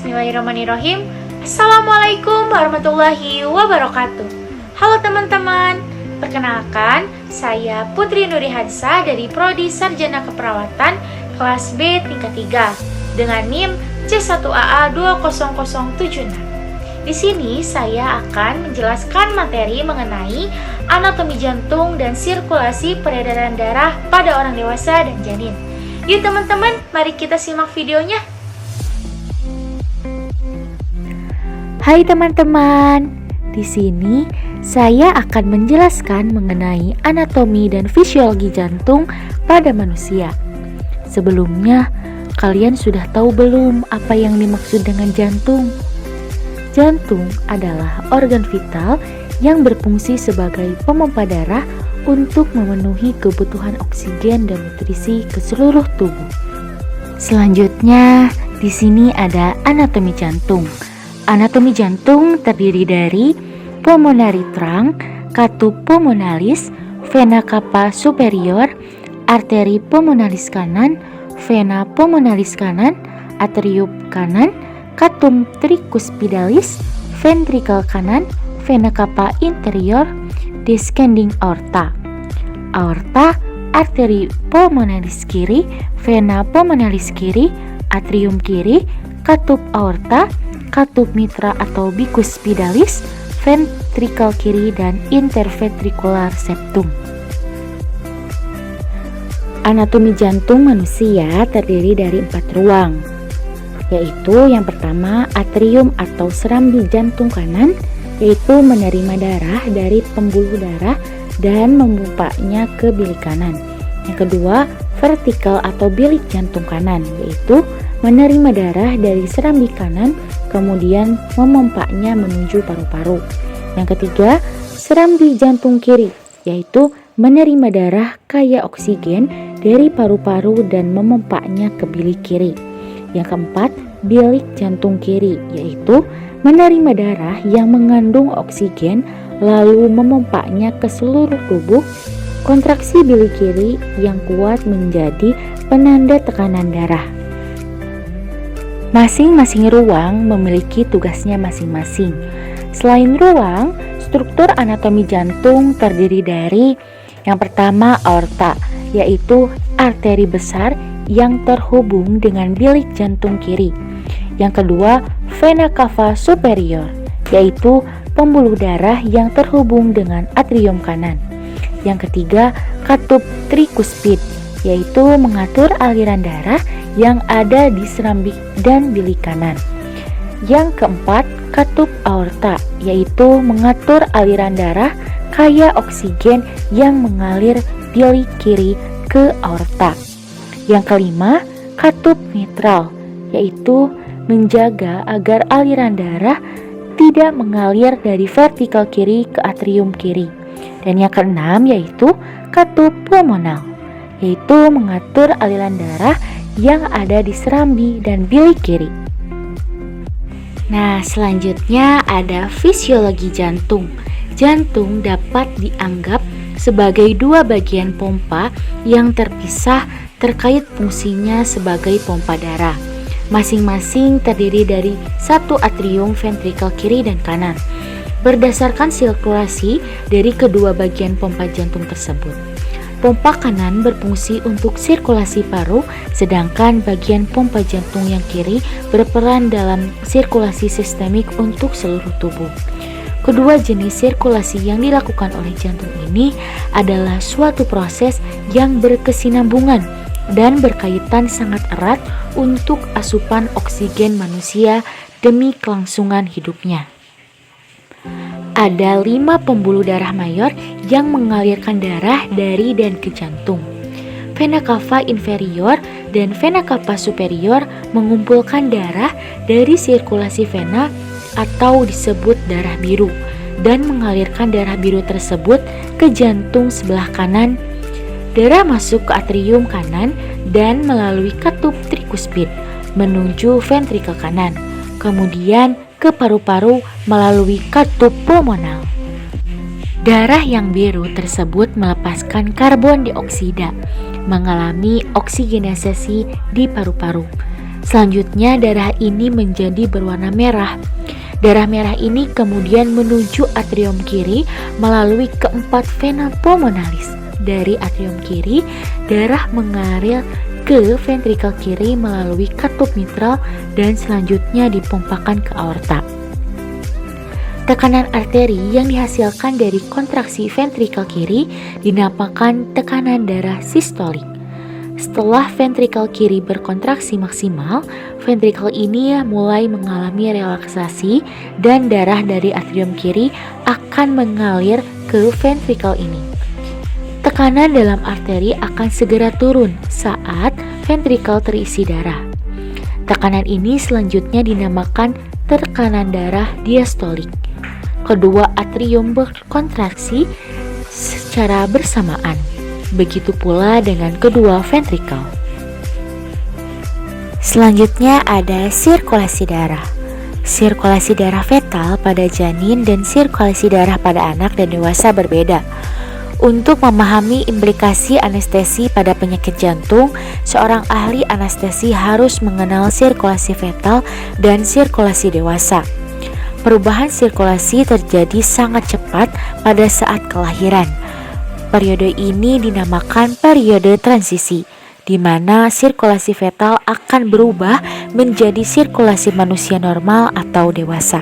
Bismillahirrahmanirrahim. Assalamualaikum warahmatullahi wabarakatuh. Halo teman-teman, perkenalkan saya Putri Nuri Hadsa dari Prodi Sarjana Keperawatan kelas B tingkat 3 dengan NIM C1AA20076. Di sini saya akan menjelaskan materi mengenai anatomi jantung dan sirkulasi peredaran darah pada orang dewasa dan janin. Yuk teman-teman, mari kita simak videonya. Hai teman-teman, di sini saya akan menjelaskan mengenai anatomi dan fisiologi jantung pada manusia. Sebelumnya, kalian sudah tahu belum apa yang dimaksud dengan jantung? Jantung adalah organ vital yang berfungsi sebagai pemompa darah untuk memenuhi kebutuhan oksigen dan nutrisi ke seluruh tubuh. Selanjutnya, di sini ada anatomi jantung. Anatomi jantung terdiri dari pulmonary trunk, katup pulmonalis, vena cava superior, arteri pulmonalis kanan, vena pulmonalis kanan, atrium kanan, katup tricuspidalis, ventricle kanan, vena cava interior, descending aorta. Aorta, arteri pulmonalis kiri, vena pulmonalis kiri, atrium kiri, katup aorta, katup mitra atau bicuspidalis, ventricle kiri, dan interventricular septum. Anatomi jantung manusia terdiri dari 4 ruang, yaitu yang pertama atrium atau serambi jantung kanan, yaitu menerima darah dari pembuluh darah dan memompanya ke bilik kanan. Yang kedua, vertikal atau bilik jantung kanan, yaitu menerima darah dari serambi kanan kemudian memompanya menuju paru-paru. Yang ketiga, serambi jantung kiri, yaitu menerima darah kaya oksigen dari paru-paru dan memompanya ke bilik kiri. Yang keempat, bilik jantung kiri, yaitu menerima darah yang mengandung oksigen lalu memompanya ke seluruh tubuh. Kontraksi bilik kiri yang kuat menjadi penanda tekanan darah. Masing-masing ruang memiliki tugasnya masing-masing. Selain ruang, struktur anatomi jantung terdiri dari yang pertama aorta, yaitu arteri besar yang terhubung dengan bilik jantung kiri. Yang kedua, vena cava superior, yaitu pembuluh darah yang terhubung dengan atrium kanan. Yang ketiga, katup tricuspid, yaitu mengatur aliran darah yang ada di serambi dan bilik kanan. Yang keempat, katup aorta, yaitu mengatur aliran darah kaya oksigen yang mengalir bilik kiri ke aorta. Yang kelima, katup mitral, yaitu menjaga agar aliran darah tidak mengalir dari vertikal kiri ke atrium kiri. Dan yang keenam yaitu katup pulmonal, yaitu mengatur aliran darah yang ada di serambi dan bilik kiri. Nah, selanjutnya ada fisiologi jantung. Jantung dapat dianggap sebagai dua bagian pompa yang terpisah terkait fungsinya sebagai pompa darah. Masing-masing terdiri dari satu atrium ventrikel kiri dan kanan, berdasarkan sirkulasi dari kedua bagian pompa jantung tersebut. Pompa kanan berfungsi untuk sirkulasi paru, sedangkan bagian pompa jantung yang kiri berperan dalam sirkulasi sistemik untuk seluruh tubuh. Kedua jenis sirkulasi yang dilakukan oleh jantung ini adalah suatu proses yang berkesinambungan dan berkaitan sangat erat untuk asupan oksigen manusia demi kelangsungan hidupnya. Ada 5 pembuluh darah mayor yang mengalirkan darah dari dan ke jantung. Vena cava inferior dan vena cava superior mengumpulkan darah dari sirkulasi vena atau disebut darah biru dan mengalirkan darah biru tersebut ke jantung sebelah kanan. Darah masuk ke atrium kanan dan melalui katup tricuspid menuju ventrikel kanan, kemudian ke paru-paru melalui katup pulmonal. Darah yang biru tersebut melepaskan karbon dioksida, mengalami oksigenisasi di paru-paru. Selanjutnya darah ini menjadi berwarna merah. Darah merah ini kemudian menuju atrium kiri melalui keempat vena pulmonalis. Dari atrium kiri, darah mengalir ke ventrikel kiri melalui katup mitral dan selanjutnya dipompakan ke aorta. Tekanan arteri yang dihasilkan dari kontraksi ventrikel kiri dinamakan tekanan darah sistolik. Setelah ventrikel kiri berkontraksi maksimal, ventrikel ini mulai mengalami relaksasi dan darah dari atrium kiri akan mengalir ke ventrikel ini. Tekanan dalam arteri akan segera turun saat ventrikel terisi darah. Tekanan ini selanjutnya dinamakan tekanan darah diastolik. Kedua atrium berkontraksi secara bersamaan. Begitu pula dengan kedua ventrikel. Selanjutnya ada sirkulasi darah. Sirkulasi darah fetal pada janin dan sirkulasi darah pada anak dan dewasa berbeda. Untuk memahami implikasi anestesi pada penyakit jantung, seorang ahli anestesi harus mengenal sirkulasi fetal dan sirkulasi dewasa. Perubahan sirkulasi terjadi sangat cepat pada saat kelahiran. Periode ini dinamakan periode transisi, di mana sirkulasi fetal akan berubah menjadi sirkulasi manusia normal atau dewasa.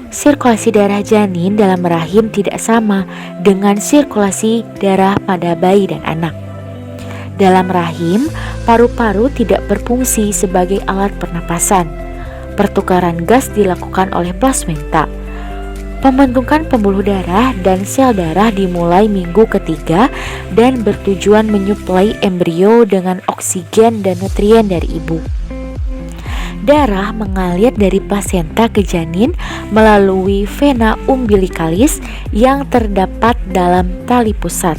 Sirkulasi darah janin dalam rahim tidak sama dengan sirkulasi darah pada bayi dan anak. Dalam rahim, paru-paru tidak berfungsi sebagai alat pernapasan. Pertukaran gas dilakukan oleh plasenta. Pembentukan pembuluh darah dan sel darah dimulai minggu ketiga dan bertujuan menyuplai embrio dengan oksigen dan nutrien dari ibu. Darah mengalir dari plasenta ke janin melalui vena umbilikalis yang terdapat dalam tali pusat.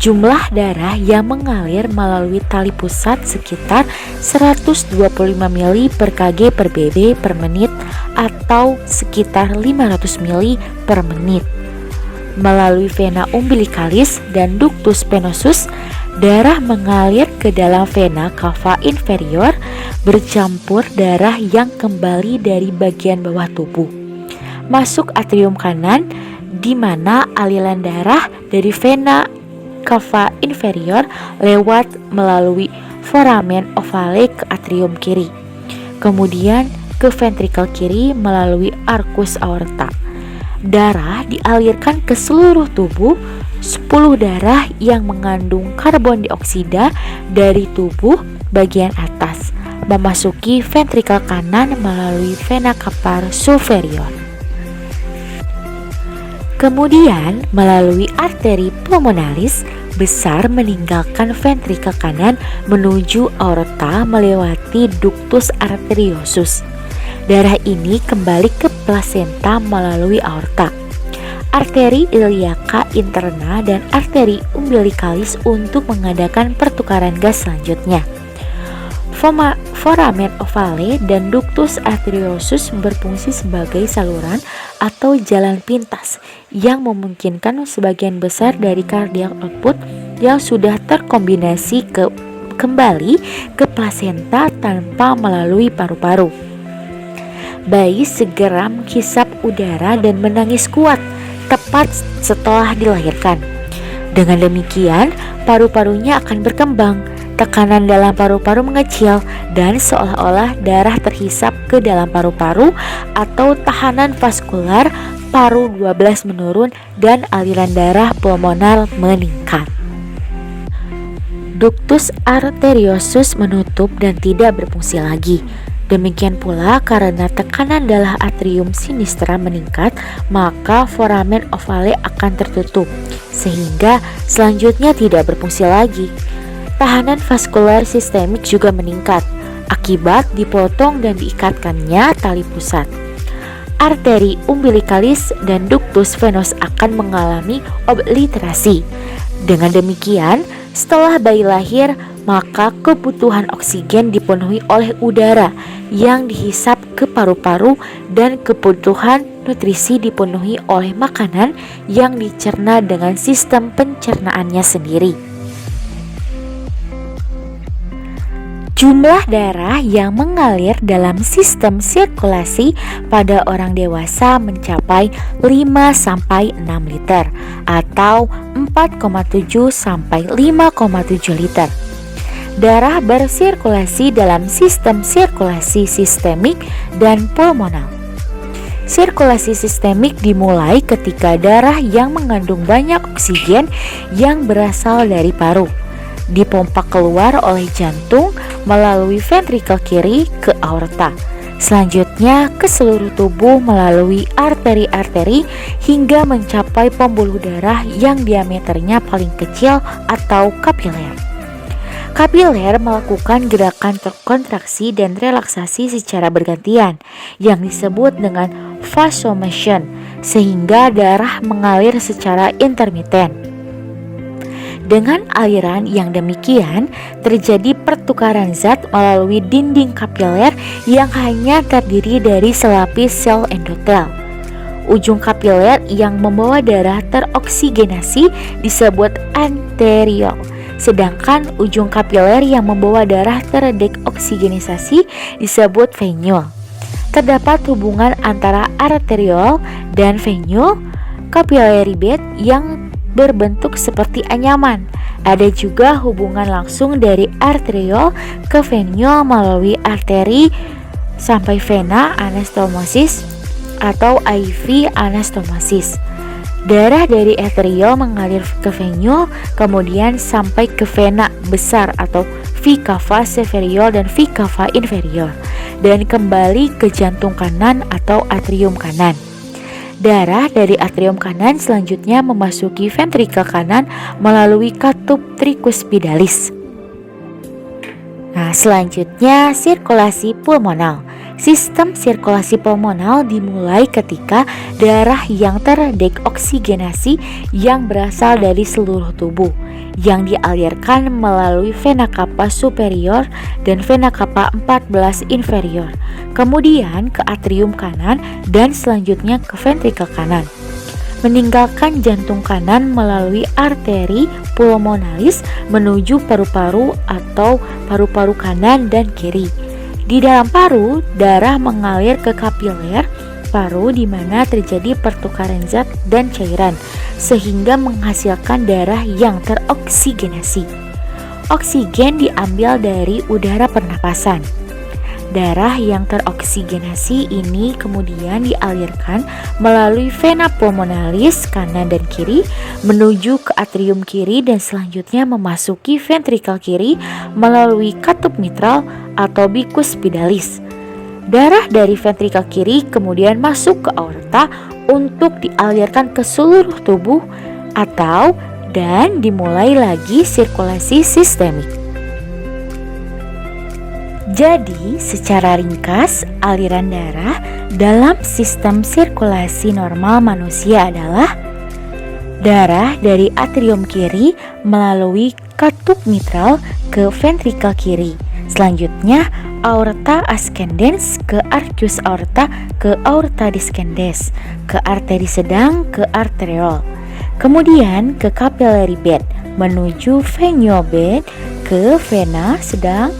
Jumlah darah yang mengalir melalui tali pusat sekitar 125 mili per kg per BB per menit atau sekitar 500 mili per menit. Melalui vena umbilikalis dan ductus venosus, darah mengalir ke dalam vena cava inferior bercampur darah yang kembali dari bagian bawah tubuh. Masuk atrium kanan di mana aliran darah dari vena cava inferior lewat melalui foramen ovale ke atrium kiri. Kemudian ke ventrikel kiri melalui arcus aorta. Darah dialirkan ke seluruh tubuh. 10 darah yang mengandung karbon dioksida dari tubuh bagian atas memasuki ventrikel kanan melalui vena cava superior. Kemudian melalui arteri pulmonalis besar meninggalkan ventrikel kanan menuju aorta melewati ductus arteriosus. Darah ini kembali ke plasenta melalui aorta. Arteri iliaca interna dan arteri umbilikalis untuk mengadakan pertukaran gas selanjutnya. Foramen ovale dan ductus arteriosus berfungsi sebagai saluran atau jalan pintas yang memungkinkan sebagian besar dari cardiac output yang sudah terkombinasi kembali ke plasenta tanpa melalui paru-paru. Bayi segera menghisap udara dan menangis kuat tepat setelah dilahirkan. Dengan demikian, paru-parunya akan berkembang. Tekanan dalam paru-paru mengecil dan seolah-olah darah terhisap ke dalam paru-paru atau tahanan vaskular paru 12 menurun dan aliran darah pulmonar meningkat. Ductus arteriosus menutup dan tidak berfungsi lagi. Demikian pula karena tekanan darah atrium sinistra meningkat, maka foramen ovale akan tertutup sehingga selanjutnya tidak berfungsi lagi. Tahanan vaskular sistemik juga meningkat akibat dipotong dan diikatkannya tali pusat. Arteri umbilikalis dan ductus venous akan mengalami obliterasi. Dengan demikian, setelah bayi lahir, maka kebutuhan oksigen dipenuhi oleh udara yang dihisap ke paru-paru dan kebutuhan nutrisi dipenuhi oleh makanan yang dicerna dengan sistem pencernaannya sendiri. Jumlah darah yang mengalir dalam sistem sirkulasi pada orang dewasa mencapai 5-6 liter atau 4,7 sampai 5,7 liter. Darah bersirkulasi dalam sistem sirkulasi sistemik dan pulmonal. Sirkulasi sistemik dimulai ketika darah yang mengandung banyak oksigen yang berasal dari paru dipompa keluar oleh jantung melalui ventrikel kiri ke aorta. Selanjutnya ke seluruh tubuh melalui arteri-arteri hingga mencapai pembuluh darah yang diameternya paling kecil atau kapiler. Kapiler melakukan gerakan kontraksi dan relaksasi secara bergantian yang disebut dengan vasomotion, sehingga darah mengalir secara intermiten. Dengan aliran yang demikian, terjadi pertukaran zat melalui dinding kapiler yang hanya terdiri dari selapis sel endotel. Ujung kapiler yang membawa darah teroksigenasi disebut arteriol, sedangkan ujung kapiler yang membawa darah terdeoksigenisasi disebut venule. Terdapat hubungan antara arteriol dan venule capillary bed yang berbentuk seperti anyaman. Ada juga hubungan langsung dari arteriol ke venule melalui arteri sampai vena anastomosis atau IV anastomosis. Darah dari arteriol mengalir ke venule, kemudian sampai ke vena besar atau V cava superior dan V cava inferior, dan kembali ke jantung kanan atau atrium kanan. Darah dari atrium kanan selanjutnya memasuki ventrikel kanan melalui katup tricuspidalis. Nah, selanjutnya sirkulasi pulmonal. Sistem sirkulasi pulmonal dimulai ketika darah yang terdeoksigenasi yang berasal dari seluruh tubuh yang dialirkan melalui vena cava superior dan vena cava 14 inferior, kemudian ke atrium kanan dan selanjutnya ke ventrikel kanan, meninggalkan jantung kanan melalui arteri pulmonalis menuju paru-paru atau paru-paru kanan dan kiri. Di dalam paru, darah mengalir ke kapiler paru di mana terjadi pertukaran zat dan cairan sehingga menghasilkan darah yang teroksigenasi. Oksigen diambil dari udara pernapasan. Darah yang teroksigenasi ini kemudian dialirkan melalui vena pulmonalis kanan dan kiri menuju ke atrium kiri dan selanjutnya memasuki ventrikel kiri melalui katup mitral atau bicuspidalis. Darah dari ventrikel kiri kemudian masuk ke aorta untuk dialirkan ke seluruh tubuh dan dimulai lagi sirkulasi sistemik. Jadi, secara ringkas, aliran darah dalam sistem sirkulasi normal manusia adalah darah dari atrium kiri melalui katup mitral ke ventrikel kiri. Selanjutnya, aorta ascendens ke arcus aorta ke aorta descendens, ke arteri sedang ke arteriol. Kemudian ke capillary bed menuju venule bed ke vena sedang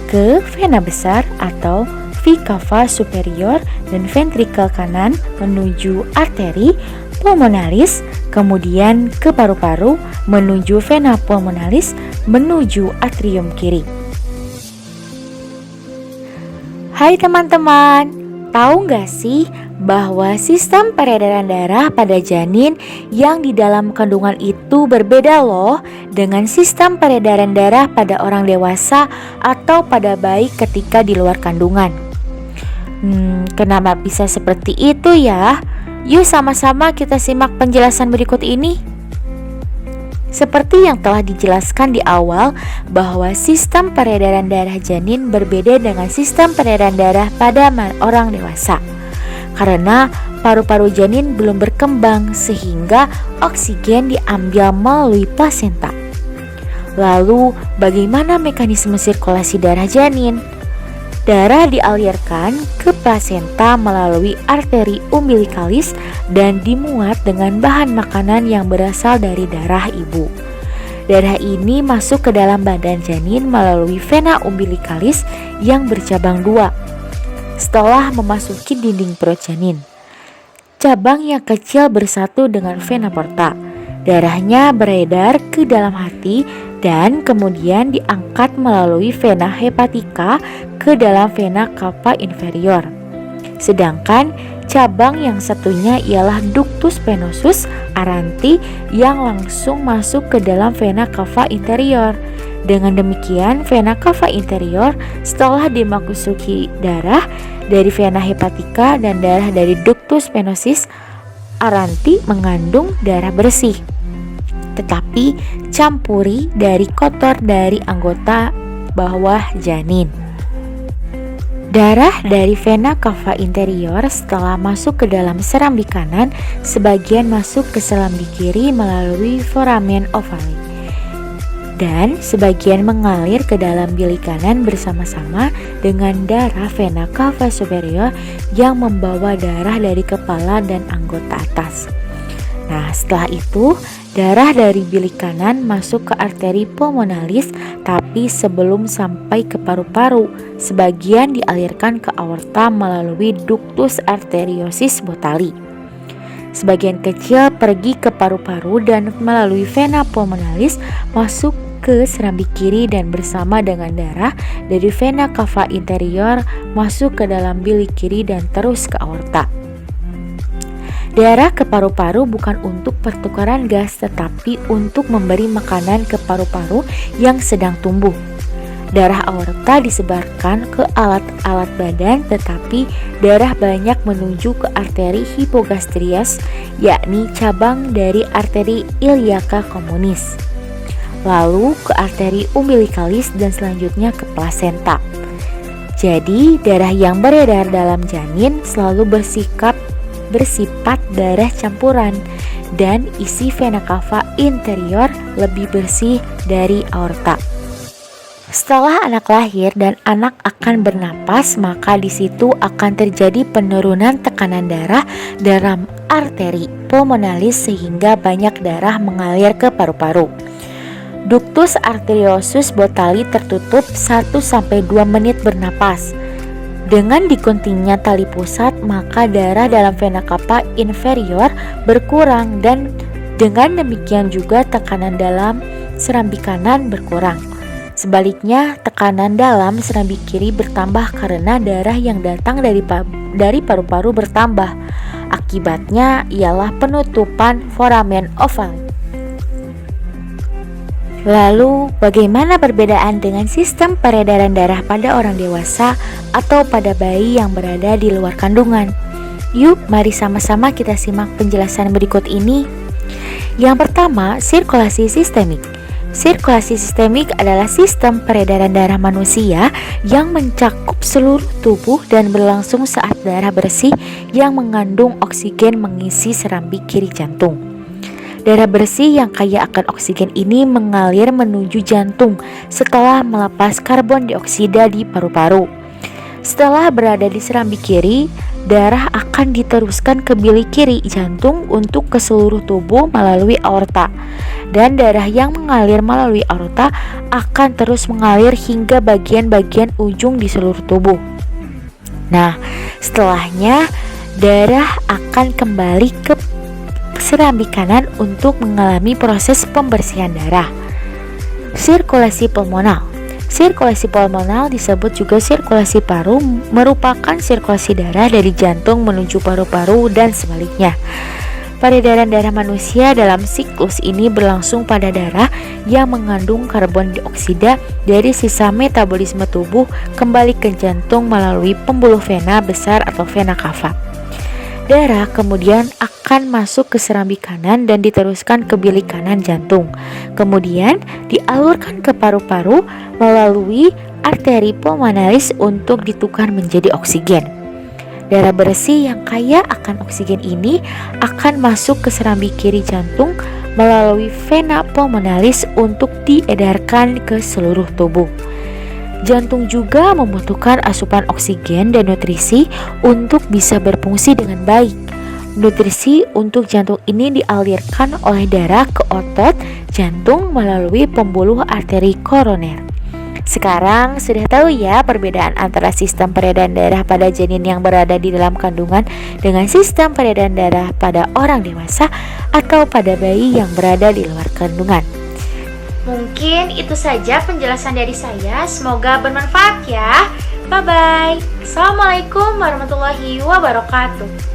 ke vena besar atau V cava superior dan ventrikel kanan menuju arteri pulmonalis, kemudian ke paru-paru menuju vena pulmonalis menuju atrium kiri. Hai teman-teman, tahu nggak sih bahwa sistem peredaran darah pada janin yang di dalam kandungan itu berbeda loh dengan sistem peredaran darah pada orang dewasa atau pada bayi ketika di luar kandungan. Kenapa bisa seperti itu ya? Yuk sama-sama kita simak penjelasan berikut ini. Seperti yang telah dijelaskan di awal bahwa sistem peredaran darah janin berbeda dengan sistem peredaran darah pada orang dewasa. Karena paru-paru janin belum berkembang sehingga oksigen diambil melalui plasenta. Lalu, bagaimana mekanisme sirkulasi darah janin? Darah dialirkan ke plasenta melalui arteri umbilikalis dan dimuat dengan bahan makanan yang berasal dari darah ibu. Darah ini masuk ke dalam badan janin melalui vena umbilikalis yang bercabang dua. Setelah memasuki dinding perut janin, cabang yang kecil bersatu dengan vena porta. Darahnya beredar ke dalam hati dan kemudian diangkat melalui vena hepatika ke dalam vena cava inferior. Sedangkan cabang yang satunya ialah ductus venosus aranti yang langsung masuk ke dalam vena cava interior. Dengan demikian, vena cava interior setelah dimasuki darah dari vena hepatika dan darah dari ductus venosus aranti mengandung darah bersih, tetapi campuri dari kotor dari anggota bawah janin. Darah dari vena cava interior setelah masuk ke dalam serambi kanan, sebagian masuk ke serambi kiri melalui foramen ovale, dan sebagian mengalir ke dalam bilik kanan bersama-sama dengan darah vena cava superior yang membawa darah dari kepala dan anggota atas. Nah, setelah itu darah dari bilik kanan masuk ke arteri pulmonalis, tapi sebelum sampai ke paru-paru, sebagian dialirkan ke aorta melalui ductus arteriosus botali. Sebagian kecil pergi ke paru-paru dan melalui vena pulmonalis masuk ke serambi kiri dan bersama dengan darah dari vena cava interior masuk ke dalam bilik kiri dan terus ke aorta. Darah ke paru-paru bukan untuk pertukaran gas, tetapi untuk memberi makanan ke paru-paru yang sedang tumbuh. Darah aorta disebarkan ke alat-alat badan, tetapi darah banyak menuju ke arteri hipogastrias, yakni cabang dari arteri iliaca communis, lalu ke arteri umbilikalis dan selanjutnya ke plasenta. Jadi, darah yang beredar dalam janin selalu bersifat darah campuran, dan isi vena cava interior lebih bersih dari aorta. Setelah anak lahir dan anak akan bernapas, maka di situ akan terjadi penurunan tekanan darah dalam arteri pulmonalis sehingga banyak darah mengalir ke paru-paru. Ductus arteriosus botali tertutup 1-2 menit bernapas. Dengan diguntingnya tali pusat, maka darah dalam vena cava inferior berkurang dan dengan demikian juga tekanan dalam serambi kanan berkurang. Sebaliknya, tekanan dalam serambi kiri bertambah karena darah yang datang dari paru-paru bertambah. Akibatnya ialah penutupan foramen ovale. Lalu, bagaimana perbedaan dengan sistem peredaran darah pada orang dewasa atau pada bayi yang berada di luar kandungan? Yuk, mari sama-sama kita simak penjelasan berikut ini. Yang pertama, sirkulasi sistemik. Sirkulasi sistemik adalah sistem peredaran darah manusia yang mencakup seluruh tubuh dan berlangsung saat darah bersih yang mengandung oksigen mengisi serambi kiri jantung. Darah bersih yang kaya akan oksigen ini mengalir menuju jantung setelah melepas karbon dioksida di paru-paru. Setelah berada di serambi kiri, darah akan diteruskan ke bilik kiri jantung untuk ke seluruh tubuh melalui aorta. Dan darah yang mengalir melalui aorta akan terus mengalir hingga bagian-bagian ujung di seluruh tubuh. Nah, setelahnya darah akan kembali ke serambi kanan untuk mengalami proses pembersihan darah. Sirkulasi pulmonal. Sirkulasi pulmonal disebut juga sirkulasi paru, merupakan sirkulasi darah dari jantung menuju paru-paru dan sebaliknya. Peredaran darah manusia dalam siklus ini berlangsung pada darah yang mengandung karbon dioksida dari sisa metabolisme tubuh kembali ke jantung melalui pembuluh vena besar atau vena cava. Darah kemudian akan masuk ke serambi kanan dan diteruskan ke bilik kanan jantung. Kemudian dialurkan ke paru-paru melalui arteri pulmonalis untuk ditukar menjadi oksigen. Darah bersih yang kaya akan oksigen ini akan masuk ke serambi kiri jantung melalui vena pulmonalis untuk diedarkan ke seluruh tubuh. Jantung juga membutuhkan asupan oksigen dan nutrisi untuk bisa berfungsi dengan baik. Nutrisi untuk jantung ini dialirkan oleh darah ke otot jantung melalui pembuluh arteri koroner. Sekarang sudah tahu ya perbedaan antara sistem peredaran darah pada janin yang berada di dalam kandungan dengan sistem peredaran darah pada orang dewasa atau pada bayi yang berada di luar kandungan. Mungkin itu saja penjelasan dari saya. Semoga bermanfaat ya. Bye-bye. Assalamualaikum warahmatullahi wabarakatuh.